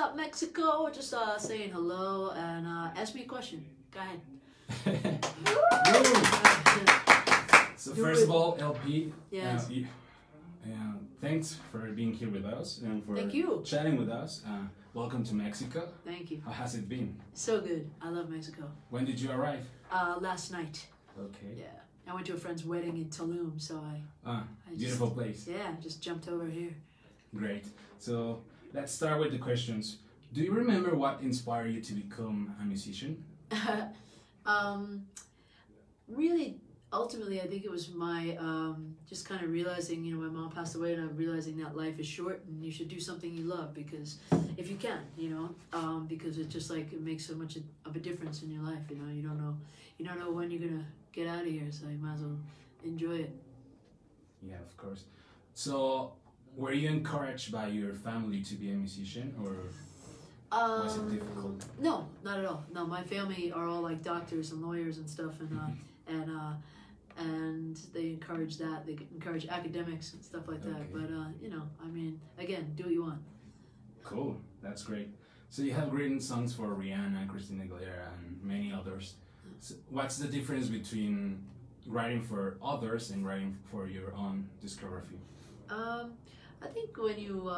up, Mexico? Just saying hello and ask me a question. Go ahead. So first of all, LP, yes. Thanks for being here with us and for Thank you. chatting with us. Welcome to Mexico. Thank you. How has it been? So good. I love Mexico. When did you arrive? Last night. Okay. Yeah. I went to a friend's wedding in Tulum, so I beautiful place. Yeah, just jumped over here. Great. So let's start with the questions. Do you remember what inspired you to become a musician? Really, ultimately, I think it was my just kind of realizing, my mom passed away, and I'm realizing that life is short and you should do something you love, because if you can, because it just like it makes so much of a difference in your life. You don't know when you're gonna get out of here, so you might as well enjoy it. Yeah, of course. So, were you encouraged by your family to be a musician, or was it difficult? No, not at all. No, my family are all like doctors and lawyers and stuff, and they encourage that. They encourage academics and stuff like that. But again, do what you want. Cool, that's great. So you have written songs for Rihanna, Christina Aguilera, and many others. So what's the difference between writing for others and writing for your own discography? I think when you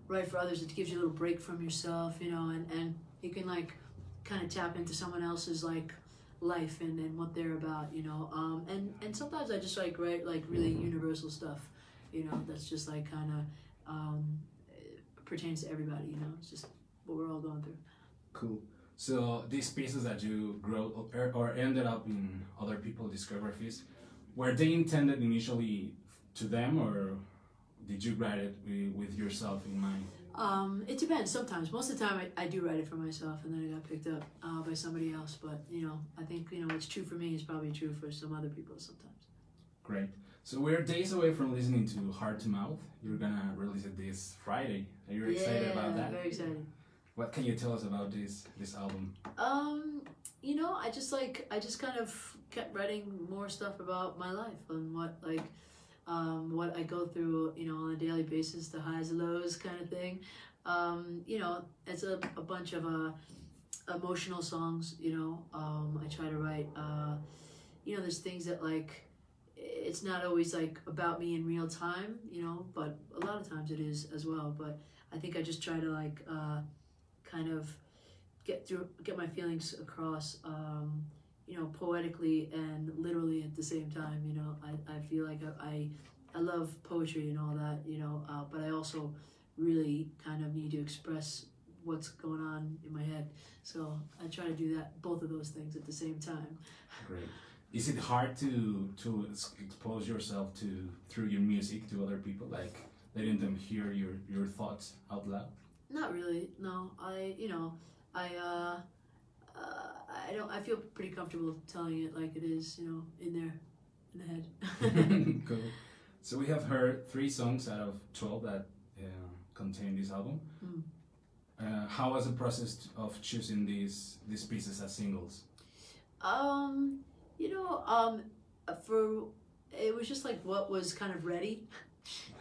write for others, it gives you a little break from yourself, and you can like kind of tap into someone else's like life and what they're about, and sometimes I just like write like really universal stuff, that's just like kind of pertains to everybody, it's just what we're all going through. Cool. So these pieces that you wrote or ended up in other people's discographies, were they intended initially to them, or did you write it with yourself in mind? It depends. Sometimes, most of the time, I do write it for myself, and then it got picked up by somebody else. But I think what's true for me is probably true for some other people sometimes. Great. So we're days away from listening to Heart to Mouth. You're gonna release it this Friday. Are you excited about that? Very excited. What can you tell us about this album? I just kind of kept writing more stuff about my life and what I go through, on a daily basis, the highs and lows kind of thing. It's a bunch of emotional songs, I try to write, there's things that like, it's not always like about me in real time, but a lot of times it is as well. But I think I just try to like, kind of get my feelings across, poetically and literally at the same time. I feel like I love poetry and all that, but I also really kind of need to express what's going on in my head. So I try to do that, both of those things at the same time. Great. Is it hard to expose yourself through your music to other people, like letting them hear your thoughts out loud? Not really, no. I feel pretty comfortable telling it like it is, in there, in the head. Cool. So we have heard 3 songs out of 12 that contain this album. How was the process of choosing these pieces as singles? It was just like what was kind of ready,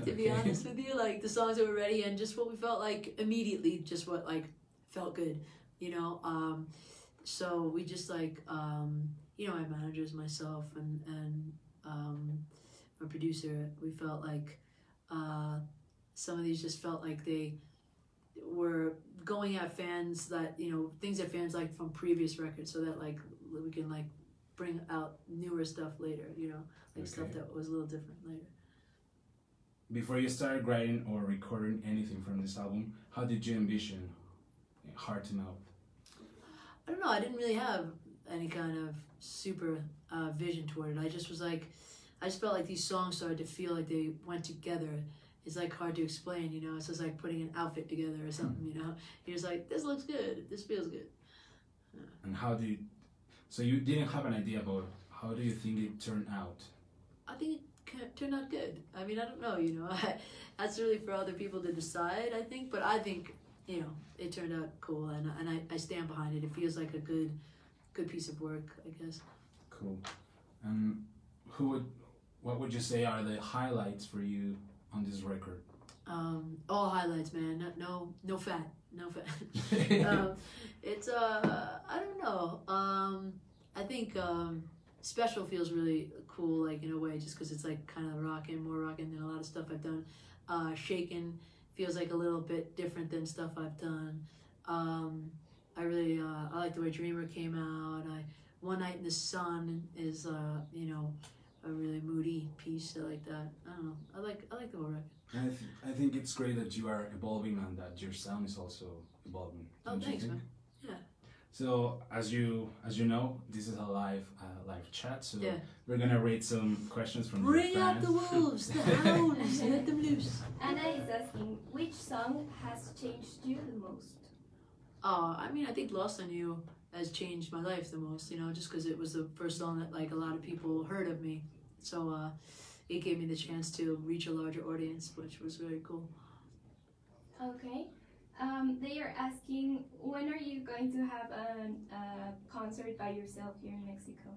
to be honest with you, like the songs that were ready and just what we felt like immediately, just what like felt good, so we just like, my managers, myself, and my producer, we felt like some of these just felt like they were going at fans that, things that fans like from previous records, so that like we can like bring out newer stuff later, stuff that was a little different later. Before you started writing or recording anything from this album, how did you envision Heart to Mouth? I don't know, I didn't really have any kind of super vision toward it. I just felt like these songs started to feel like they went together. It's like hard to explain, it's just like putting an outfit together or something, You're just like, this looks good, this feels good. And so you didn't have an idea about how do you think it turned out? I think it turned out good. I mean, I don't know, that's really for other people to decide, I think, but I think, it turned out cool, and I stand behind it. It feels like a good piece of work, I guess. Cool. What would you say are the highlights for you on this record? All highlights, man. No fat. no fan. It's I don't know. I think special feels really cool, like in a way, just because it's like kind of rocking, more rocking than a lot of stuff I've done. Shaken feels like a little bit different than stuff I've done. I really I like the way Dreamer came out. One Night in the Sun is you know, a really moody piece. I like that. I don't know. I like the whole record. I think it's great that you are evolving and that your sound is also evolving. Oh, thanks, man. Yeah. So as you know, this is a live chat. So Yeah. we're gonna read some questions from Bring your out fans. the wolves, the hounds, let them loose. Anna is asking, which song has changed you the most? I mean, I think Lost on You has changed my life the most, you know, just because it was the first song that like a lot of people heard of me. So it gave me the chance to reach a larger audience, which was very cool. Okay. They are asking, when are you going to have a concert by yourself here in Mexico?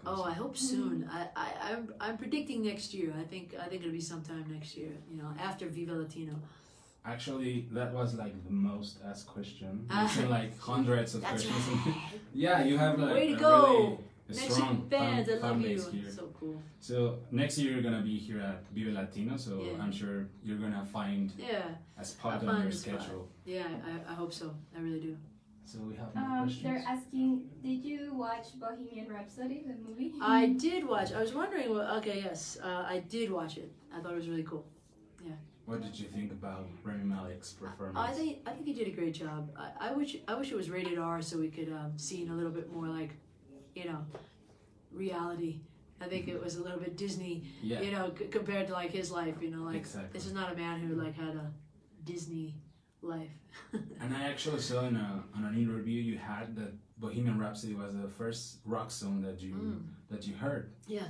Oh, I hope soon. I'm predicting next year. I think it'll be sometime next year, you know, after Viva Latino. Actually, that was like the most asked question. It's been like hundreds of That's questions. right. Yeah, you have like Way to a go. really strong Mexican fans, I fan love you. base here. So cool. So next year you're gonna be here at Vive Latino, so Yeah. I'm sure you're gonna find Yeah. a spot I'll on find your a spot. schedule. Yeah, I hope so. I really do. So we have more questions. They're asking, did you watch Bohemian Rhapsody, the movie? I did watch. I was wondering. Okay, yes, I did watch it. I thought it was really cool. What did you think about Rami Malek's performance? I think he did a great job. I wish it was rated R so we could see a little bit more like, you know, reality. I think it was a little bit Disney, Yeah. you know, compared to like his life. You know, like Exactly. this is not a man who like had a Disney life. And I actually saw on an interview you had that Bohemian Rhapsody was the first rock song that you heard. Yeah.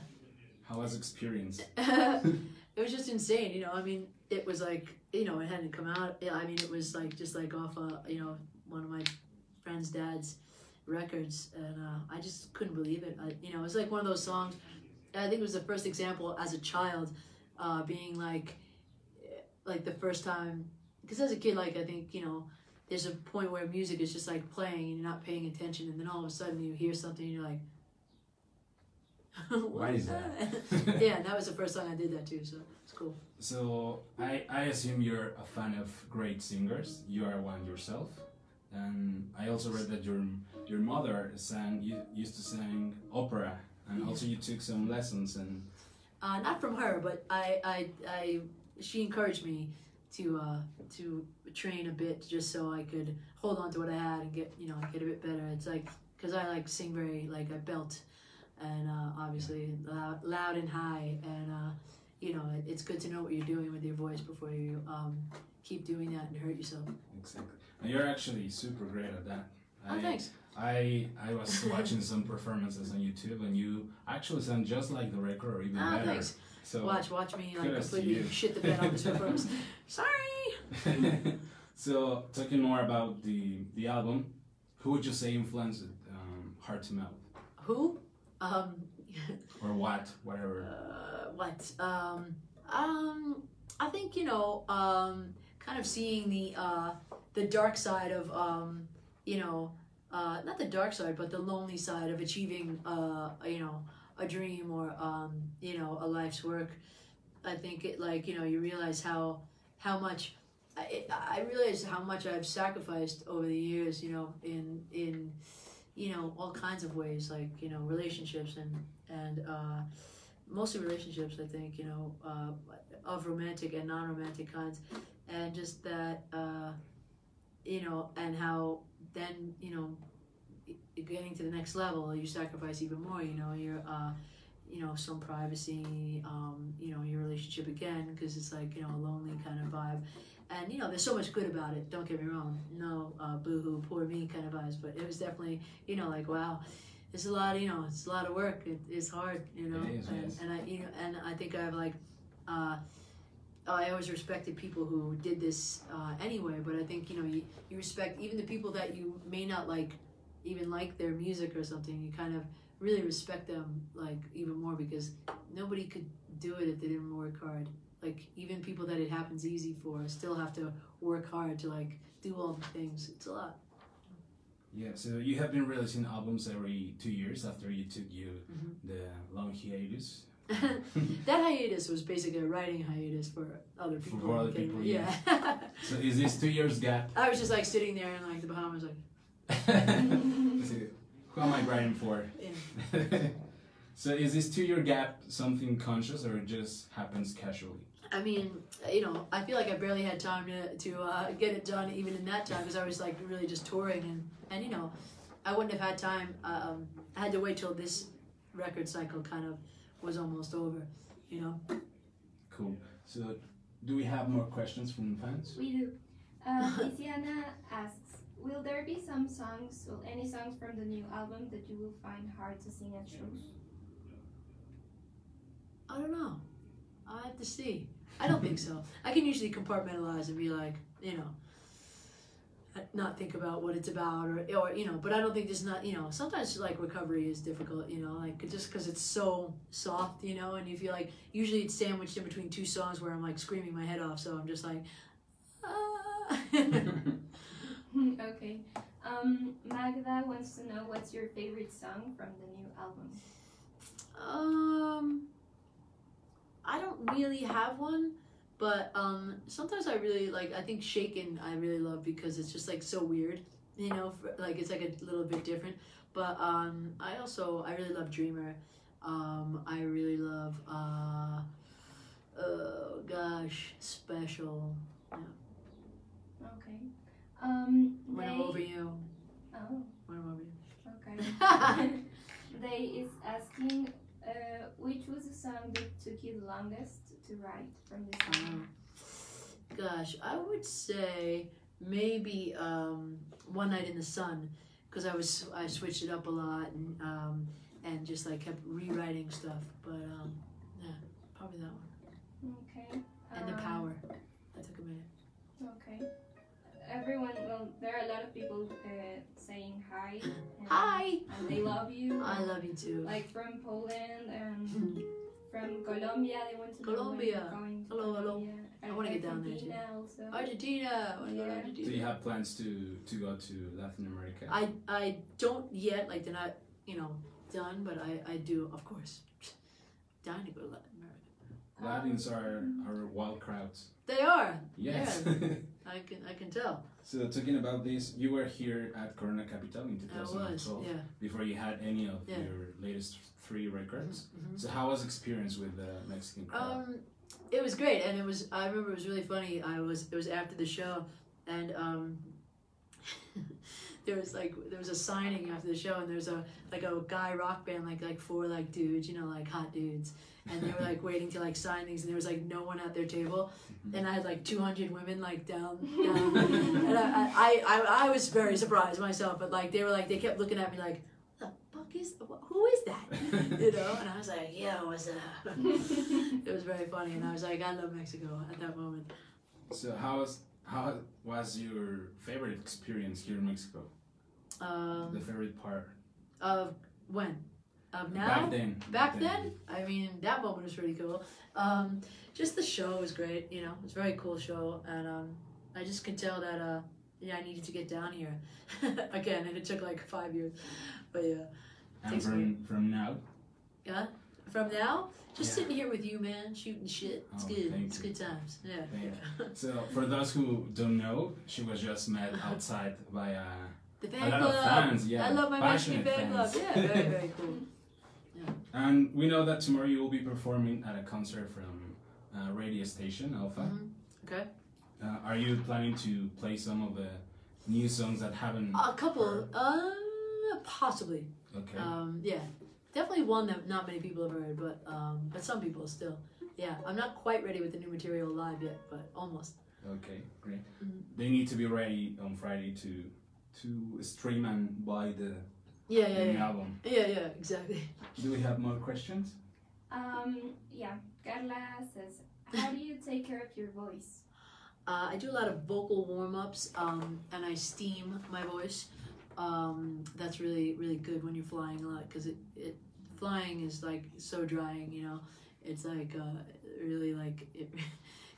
How was the experience? It was just insane, you know. I mean, it was like, you know, it hadn't come out. I mean, it was like just like off, you know, one of my friend's dad's records, and I just couldn't believe it. You know, it was like one of those songs. I think it was the first example as a child, being like the first time. Because as a kid, like I think, you know, there's a point where music is just like playing and you're not paying attention, and then all of a sudden you hear something and you're like, Why is that? Yeah, and that was the first time I did that too, so it's cool. So I assume you're a fan of great singers. You are one yourself, and I also read that your mother used to sing opera, and also you took some lessons and. Not from her, but she encouraged me to train a bit just so I could hold on to what I had and get a bit better. It's like because I like sing very like I belt. And obviously loud and high, and you know, it's good to know what you're doing with your voice before you keep doing that and hurt yourself. Exactly. And you're actually super great at that. Thanks. I was watching some performances on YouTube, and you actually sound just like the record, or even better. Thanks. So Watch me like kudos to completely you. shit the bed on this performance. Sorry. So talking more about the album, who would you say influenced it? Heart to Mouth. Who? Or what? Whatever. What? I think, you know, kind of seeing the dark side of you know, not the dark side, but the lonely side of achieving you know, a dream or you know, a life's work. I think it, like, you know, you realize how much I realize how much I've sacrificed over the years, you know, in you know, all kinds of ways, like, you know, relationships and mostly relationships, I think, you know, of romantic and non-romantic kinds, and just that, you know, and how then, you know, getting to the next level, you sacrifice even more, you know, you know, some privacy, you know, your relationship again, because it's like, you know, a lonely kind of vibe. And, you know, there's so much good about it, don't get me wrong. No, boo-hoo, poor me kind of vibes. But it was definitely, you know, like, wow, it's a lot, you know, it's a lot of work. It's hard, you know. It is, yes. And I, you know, and I think I have, like, I always respected people who did this anyway. But I think, you know, you respect even the people that you may not, like, even like their music or something. You kind of really respect them, like, even more, because nobody could do it if they didn't work hard. like even people that it happens easy for still have to work hard to like do all the things. It's a lot. Yeah, so you have been releasing albums every 2 years after you took the long hiatus. That hiatus was basically a writing hiatus for other people. For other people, yeah. So is this 2 years gap? I was just like sitting there in like the Bahamas, like. So, who am I writing for? Yeah. So is this 2 year gap something conscious or it just happens casually? I mean, you know, I feel like I barely had time to get it done even in that time because I was like really just touring and you know, I wouldn't have had time. I had to wait till this record cycle kind of was almost over, you know. Cool. So do we have more questions from fans? We do. Tiziana asks, will there be some songs or any songs from the new album that you will find hard to sing at shows? I don't know. I have to see. I don't think so. I can usually compartmentalize and be like, you know, not think about what it's about or you know, but I don't think there's not, you know, sometimes like recovery is difficult, you know, like just because it's so soft, you know, and you feel like usually it's sandwiched in between two songs where I'm like screaming my head off, so I'm just like, ah. Okay. Magda wants to know what's your favorite song from the new album? I don't really have one, but sometimes I really like. I think "Shaken" I really love because it's just like so weird, you know. Like it's like a little bit different. But I really love "Dreamer." I really love oh gosh, "Special." Yeah. Okay. When I'm over you. Oh. When I'm over you. Okay. They is asking, which was the song that took you the longest to write from this album? Gosh, I would say maybe "One Night in the Sun" because I switched it up a lot and just like kept rewriting stuff. But yeah, probably that one. Okay. And "The Power." That took a minute. Okay. Everyone, well, there are a lot of people saying hi. Hi! And they love you. I love you too. Like from Poland and from Colombia, they want to know when you're going to Hello. Colombia. I want to get down there too. Argentina also. Argentina! I want to go to Yeah. Argentina. Do you have plans to go to Latin America? I don't yet, like they're not, you know, done, but I do, of course. Dying to go to Latin America. Latins are wild crowds. They are! Yes. Yeah. I can tell. So talking about this, you were here at Corona Capital in I was, 2012 yeah. before you had any of Yeah. your latest 3 records. Mm-hmm. So how was experience with the Mexican crowd? It was great, and I remember it was really funny. It was after the show, and there was a signing after the show, and there's a guy rock band like 4 like dudes, you know, like hot dudes, and they were like waiting to like sign things, and there was like no one at their table, and I had like 200 women like down, and I was very surprised myself, but like they kept looking at me like, who is that? You know, and I was like, yo, what's up? It was very funny, and I was like, I love Mexico at that moment. So how was your favorite experience here in Mexico? The favorite part? Of when? Of now? Back then. Back then? I mean, that moment was really cool. Just the show was great, you know. It was a very cool show, and I just could tell that I needed to get down here again, and it took like 5 years, but yeah. And from now? Yeah, from now, just Yeah. sitting here with you, man, shooting shit. It's good. thank It's you. good times. Yeah. Thank you. So for those who don't know, she was just met outside by The a fan lot club. of fans. Yeah, I love my Mexican passionate fan club. fans. Yeah, very, very cool. And we know that tomorrow you will be performing at a concert from radio station Alpha. Okay. Are you planning to play some of the new songs that haven't? A couple. heard? Possibly. Okay. Yeah. Definitely one that not many people have heard, but some people still. Yeah. I'm not quite ready with the new material live yet, but almost. Okay, great. Mhm. They need to be ready on Friday to stream and buy the new Yeah. album. Yeah, exactly. Do we have more questions? Yeah. Carla says, how do you take care of your voice? I do a lot of vocal warm-ups, and I steam my voice. That's really, really good when you're flying a lot, because flying is like so drying, you know. It's like really like it.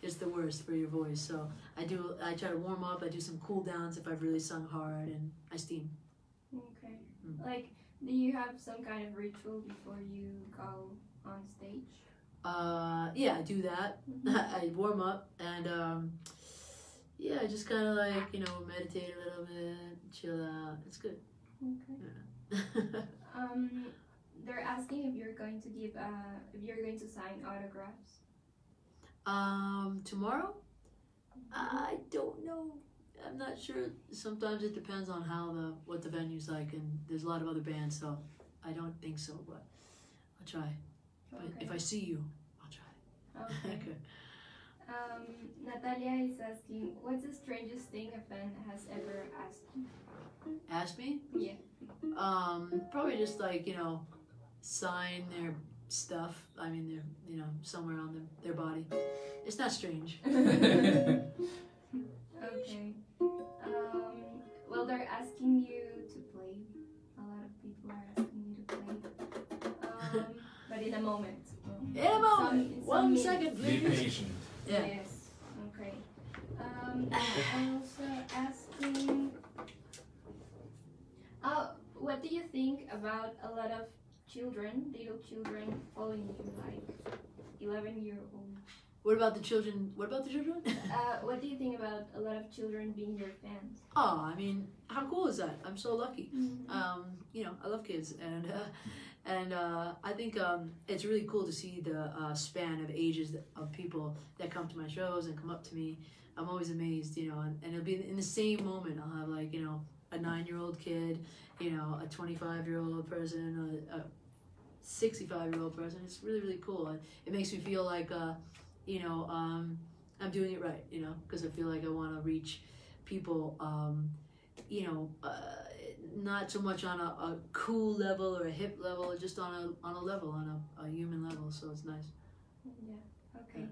It's the worst for your voice. So I try to warm up. I do some cool downs if I've really sung hard, and I steam. Okay. Like, do you have some kind of ritual before you go on stage? Yeah, I do that. I warm up and yeah, I just kind of like meditate a little bit, chill out. It's good. Okay. Yeah. They're asking if you're going to give if you're going to sign autographs. Tomorrow? I don't know. I'm not sure. Sometimes it depends on what the venue's like, and there's a lot of other bands, so I don't think so, but I'll try. But Okay. if I see you, I'll try. Okay. Okay. Natalia is asking, what's the strangest thing a fan has ever asked you? Ask me? Yeah. Probably just like, sign their stuff. I mean, they're, somewhere on their body. It's not strange. Okay. Well, they're asking you to play. A lot of people are asking you to play. But in a moment. In a moment. Some 1 minutes. second, Be please. patient. Yeah. Yes. Okay. Also asking, what do you think about a lot of little children, following you, like 11-year-old? What about the children? What about the children? What do you think about a lot of children being your fans? Oh, I mean, how cool is that? I'm so lucky. Mm-hmm. I love kids, and I think it's really cool to see the span of ages of people that come to my shows and come up to me. I'm always amazed, and it'll be in the same moment. I'll have like, a 9-year-old kid, a 25-year-old person, a 65-year-old person. It's really, really cool. It makes me feel like, I'm doing it right, because I feel like I want to reach people, not so much on a cool level or a hip level, just on a level, on a human level. So it's nice. Yeah. Okay.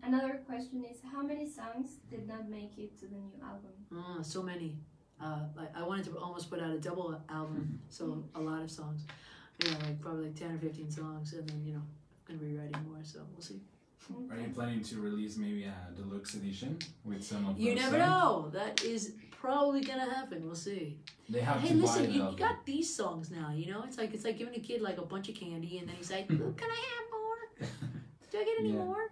Another question is, how many songs did not make it to the new album? So many. I wanted to almost put out a double album, so a lot of songs. Like probably like 10 or 15 songs, and then I'm gonna be writing more. So we'll see. Are you planning to release maybe a deluxe edition with some of You those never songs? know. That is probably gonna happen. We'll see. They have Hey, to listen, buy the you album. got these songs now. It's like giving a kid like a bunch of candy, and then he's like, "Ooh, "Can I have more? Do I get any Yeah. more?"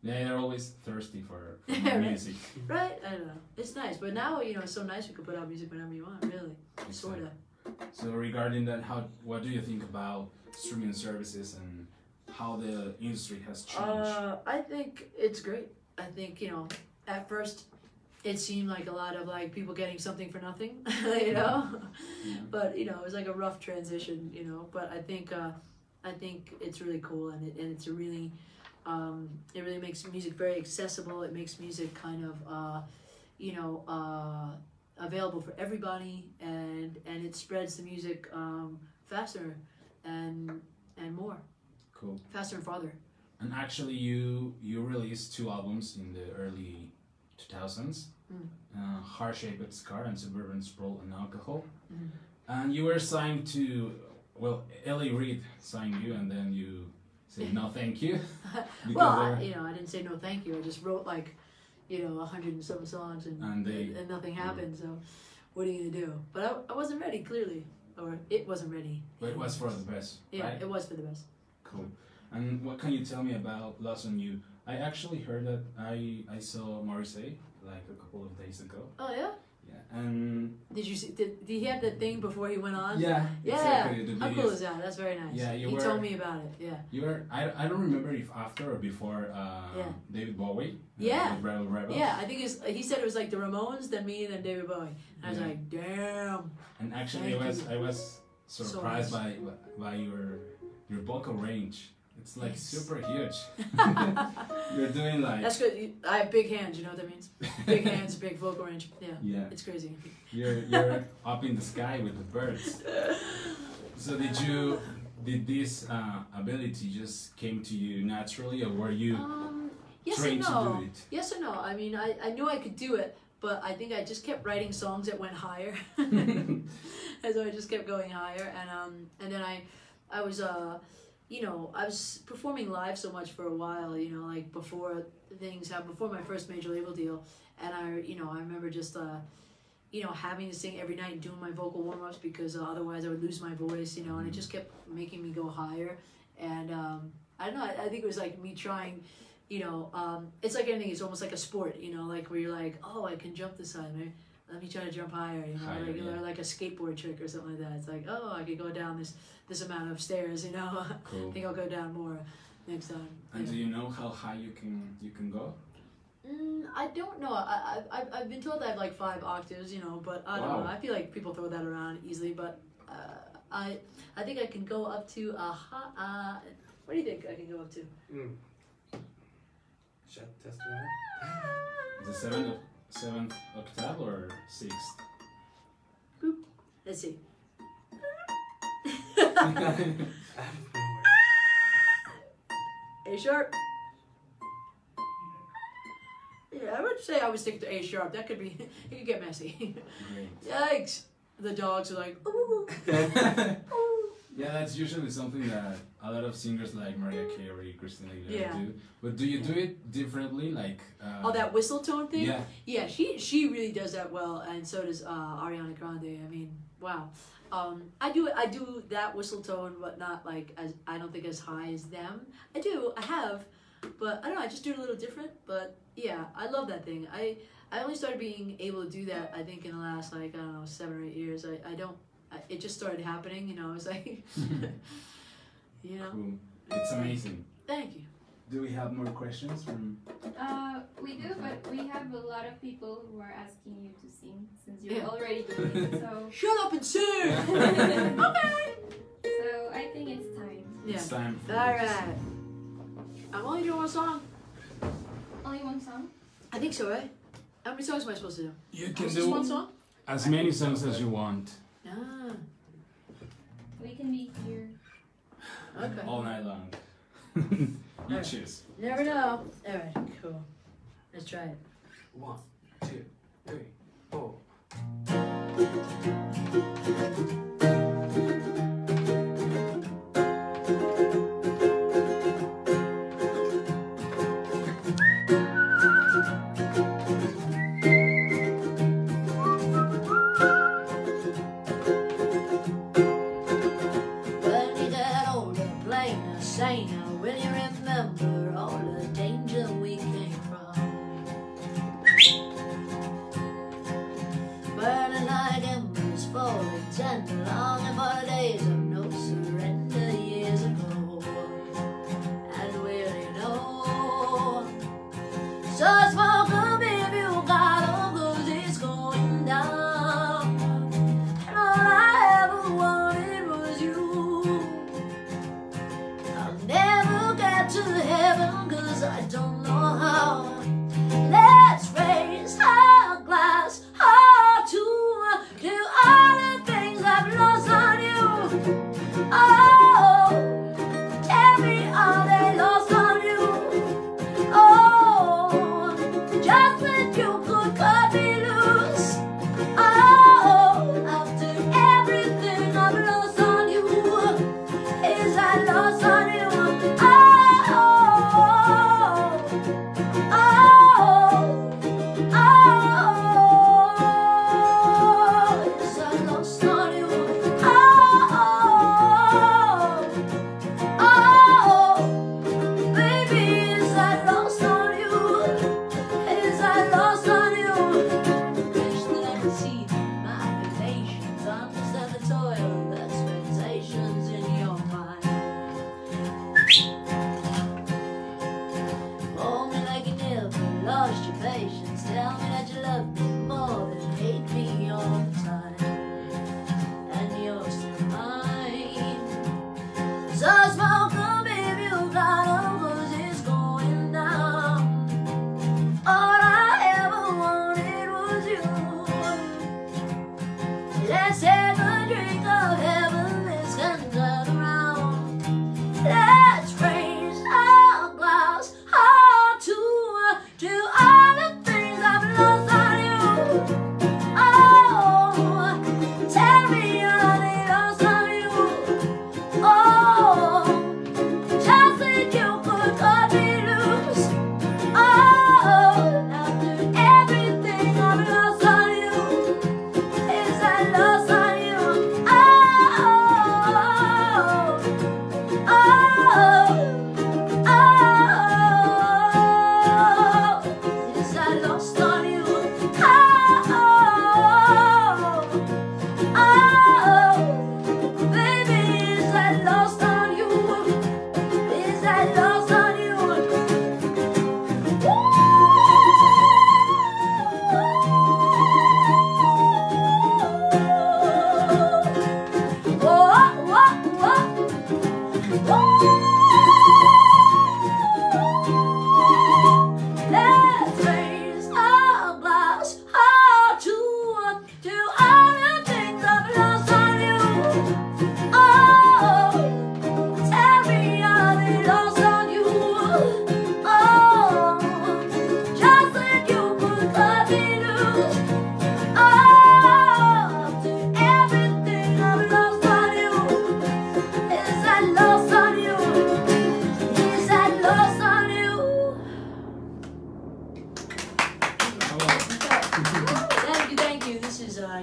Yeah, they're always thirsty for Yeah, more right. music. Right? I don't know. It's nice, but now it's so nice. You can put out music whenever you want. Really, sorta. So regarding that, what do you think about streaming services and how the industry has changed? I think it's great. I think at first it seemed like a lot of like people getting something for nothing, Yeah. But it was like a rough transition, But I think it's really cool, and it's a really it really makes music very accessible. It makes music kind of available for everybody, and it spreads the music faster and more, Cool. faster and farther. And actually, you released 2 albums in the early 2000s, Heart Shaped Scar and Suburban Sprawl and Alcohol. Mm. And you were signed to, Ellie Reid signed you, and then you said no thank you. Well, I didn't say no thank you. I just wrote like 100 and some songs, and nothing happened. So what are you gonna do? But I wasn't ready, clearly, or it wasn't ready. But it was for the best, Yeah, right? it was for the best. Cool. And what can you tell me about Lost on You? I actually heard that I saw Morrissey like a couple of days ago. Oh yeah. Yeah, and Did you see? Did he have the thing before he went on? yeah, Yeah. exactly. The How videos. cool is that? That's very nice. Yeah, he told me about it. Yeah. You were I don't remember if after or before David Bowie. Yeah. With Rebel Rebel. Yeah, I think he said it was like the Ramones, then me, then David Bowie. And I was Yeah. like, damn. And actually, Thank I was surprised by your vocal range. It's like Yes. super huge. You're doing like That's good. I have big hands. You know what that means? Big hands, big vocal range. Yeah. yeah. It's crazy. You're up in the sky with the birds. So did this ability just came to you naturally, or were you Yes and trained no. to do it? Yes and no. I mean, I knew I could do it, but I think I just kept writing songs that went higher, and so I just kept going higher, and then I was you know, I was performing live so much for a while, you know, like before things happened, before my first major label deal. And I remember just, you know, having to sing every night and doing my vocal warm-ups because otherwise I would lose my voice, you know, and it just kept making me go higher. And I don't know, I think it was like me trying, you know, it's like anything, it's almost like a sport, you know, like where you're like, oh, I can jump this high, man. Let me try to jump higher, you know, Higher, like, yeah. or like a skateboard trick or something like that. It's like, oh, I could go down this amount of stairs, you know. Cool. I think I'll go down more next time. And yeah. do you know how high you can go? I don't know. I've been told I have like 5 octaves, you know, but I don't Wow. know. I feel like people throw that around easily, but I think I can go up to what do you think I can go up to? Should I test it out? Is it seventh octave or 6th? Boop. Let's see. Out of nowhere. A sharp. Yeah, I would say I would stick to A sharp. That could be, it could get messy. Great. Yikes. The dogs are like, ooh. Yeah, that's usually something that a lot of singers like Mariah Carey, Christina Aguilera Yeah. do. But do you do it differently? Like Oh, that whistle tone thing? Yeah. Yeah, she really does that well, and so does Ariana Grande. I mean, wow. I do that whistle tone, but not like as I don't think as high as them. I have, but I don't know. I just do it a little different. But yeah, I love that thing. I only started being able to do that I think in the last like I don't know 7 or 8 years. It just started happening. You know, I was like, you know. Cool. It's amazing. Thank you. Do we have more questions from? We do, but we have a lot of people who are asking you to sing since you're Yeah. already doing it. So, Shut up and sing. Okay. so I think it's time. Yeah. It's time for All you to right. I'm only doing one song. Only one song. I think so, right? How many songs am I supposed to do? You can Just one do song? as many songs as you want. Ah, We can be here. okay. All night long. You Alright. choose. Never know. All right, cool. Let's try it. 1, 2, 3, 4. When you get older, plainer, saner, will you remember all the danger we came from? Burning like embers, falling tender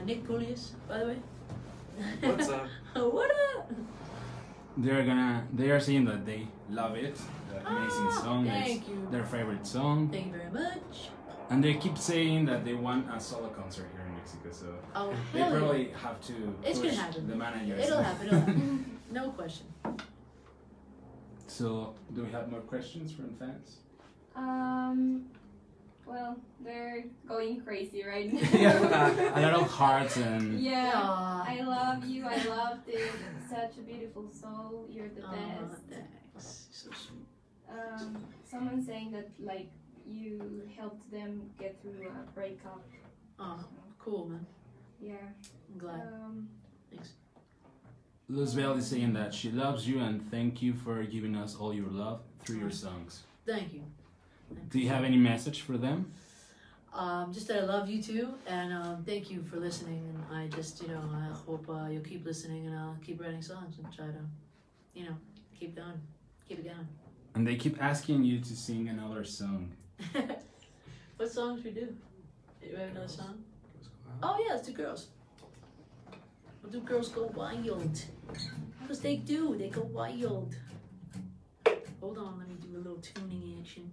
Nick Julius, by the way. What's up? What up? They are saying that they love it. The amazing song. Thank It's you. their favorite song. Thank you very much. And they keep saying that they want a solo concert here in Mexico. So Oh, they hell yeah. probably have to It's push gonna happen. the managers. It'll happen. It'll happen. No question. So, do we have more questions from fans? Well, they're going crazy right now. Yeah, a lot of hearts and Yeah. Aw. I love you. I loved it. Such a beautiful soul. You're the Aw, best. thanks. So sweet. Someone saying that like you helped them get through a breakup. Oh, cool, man. Yeah. I'm glad. Thanks. Luzbel is saying that she loves you and thank you for giving us all your love through your songs. Thank you. Do you have any message for them? Just that I love you too, and thank you for listening. And I just, I hope you'll keep listening, and I'll keep writing songs and try to, keep going, keep it going. And they keep asking you to sing another song. What songs we do? Do we have another song? Oh yeah, let's do Girls. We'll do Girls Go Wild. Because they do, they go wild. Hold on, let me do a little tuning action.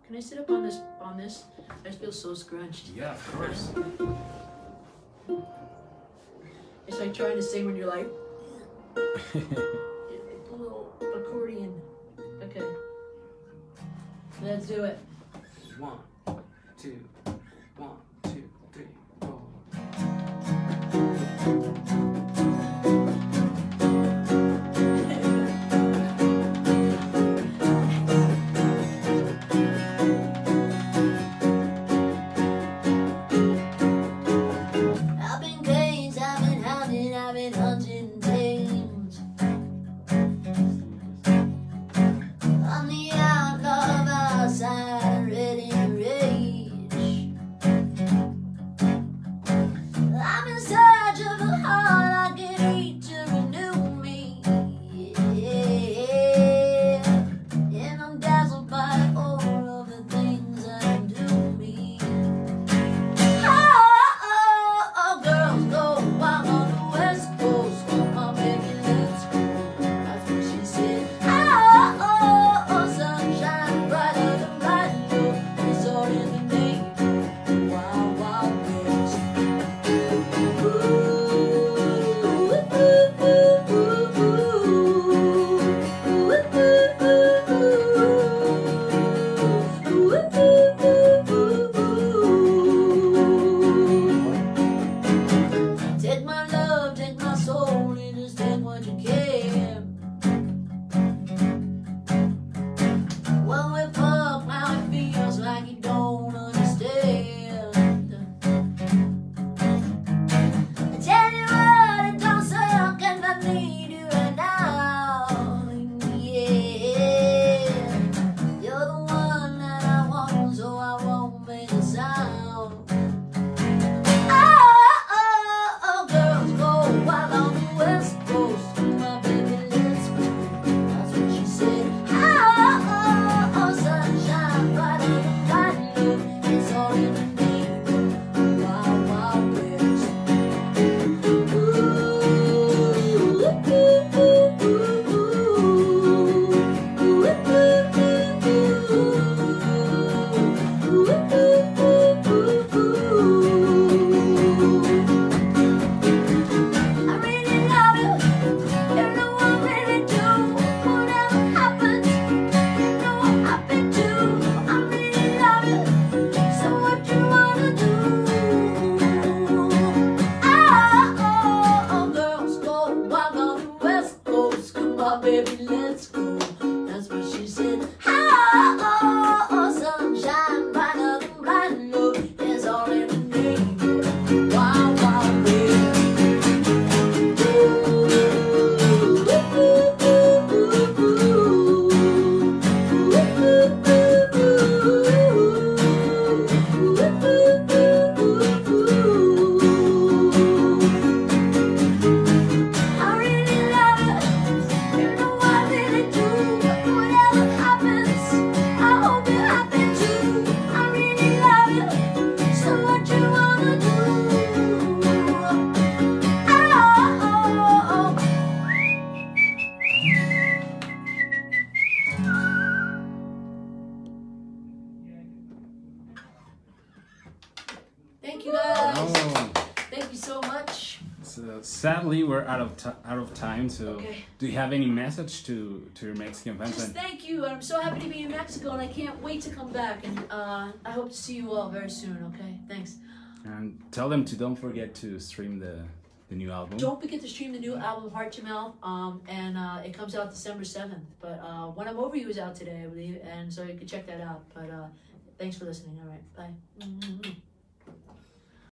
Can I sit up on this? I just feel so scrunched. Yeah, of course. It's like trying to sing when you're like a little accordion. Okay. Let's do it. 1, 2, 1, 2, 3, 4. I've been caged, I've been hounded, I've been hunting things. I'm the outlaw of our side, ready to rage. Thank you guys. Oh. Thank you so much. So sadly, we're out of time. So, Okay. do you have any message to your Mexican fans? Just thank you. I'm so happy to be in Mexico, and I can't wait to come back. And I hope to see you all very soon. Okay, thanks. And tell them to don't forget to stream the new album. Don't forget to stream the new album Heart to Mouth. And it comes out December 7th. But When I'm Over You is out today, I believe, and so you can check that out. But thanks for listening. All right, bye.